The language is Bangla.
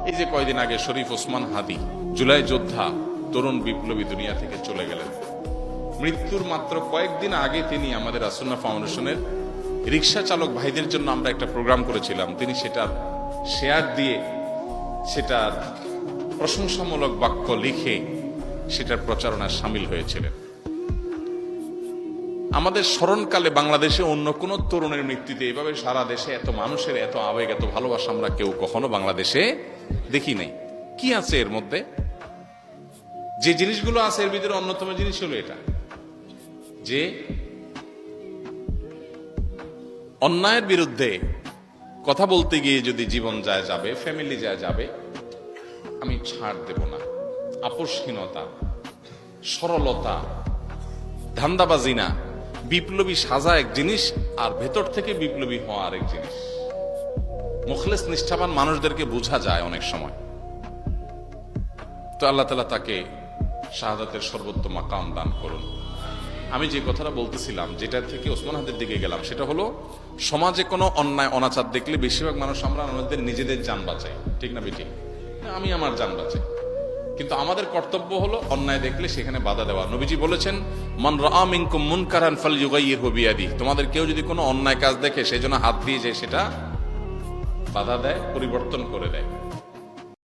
এই যে কয়দিন আগে শরীফ ওসমান হাদি, জুলাই যোদ্ধা, তরুণ বিপ্লবী, দুনিয়া থেকে চলে গেলেন। মৃত্যুর মাত্র কয়েকদিন আগে তিনি আমাদের আসুন্নাহ ফাউন্ডেশনের রিক্সা চালক ভাইদের জন্য আমরা একটা প্রোগ্রাম করেছিলাম। তিনি সেটার শেয়ার দিয়ে, সেটার প্রশংসামূলক বাক্য লিখে সেটার প্রচারণায় সামিল হয়েছিলেন। আমাদের স্মরণকালে বাংলাদেশে অন্য কোন তরুণের মৃত্যুতে এভাবে সারা দেশে এত মানুষের এত আবেগ, এত ভালোবাসা আমরা কেউ কখনো বাংলাদেশে দেখি নাই। কি আছে এর মধ্যে? যে জিনিসগুলো আছে এর ভিতরে অন্যতম জিনিস হলো এটা, যে অন্যায়ের বিরুদ্ধে কথা বলতে গিয়ে যদি জীবন যায় যাবে, ফ্যামিলি যায় যাবে, আমি ছাড় দেব না। আপোষহীনতা, সরলতা, ধান্দাবাজি না। বিপ্লবী সাজা এক জিনিস, আর ভেতর থেকে বিপ্লবী হওয়া আরেক জিনিস। মুখলেস নিষ্ঠাবান মানুষদেরকে বোঝা যায় অনেক সময়। তো আল্লাহ তাআলা তাকে শাহাদাতের সর্বোত্তম মাকাম দান করুন। আমি যে কথাটা বলতেছিলাম, যেটা থেকে ওসমান হাদির দিকে গেলাম, সেটা হলো সমাজে কোনো অন্যায় অনাচার দেখলে বেশিরভাগ মানুষ আমরা আমাদের নিজেদের জান বাঁচাই, ঠিক না বেটি? আমি আমার জান বাঁচাই। কিন্তু আমাদের কর্তব্য হলো অন্যায় দেখলে সেখানে বাধা দেওয়া। নবীজি বলেছেন, মান রাআ মিনকুম মুনকারান ফালইয়ুগাইয়িরহু বিয়াদিহি। তোমাদের কেউ যদি কোনো অন্যায় কাজ দেখে সেজন্য হাত দিয়ে যায় সেটা বাধা দেয়, পরিবর্তন করে দেয়।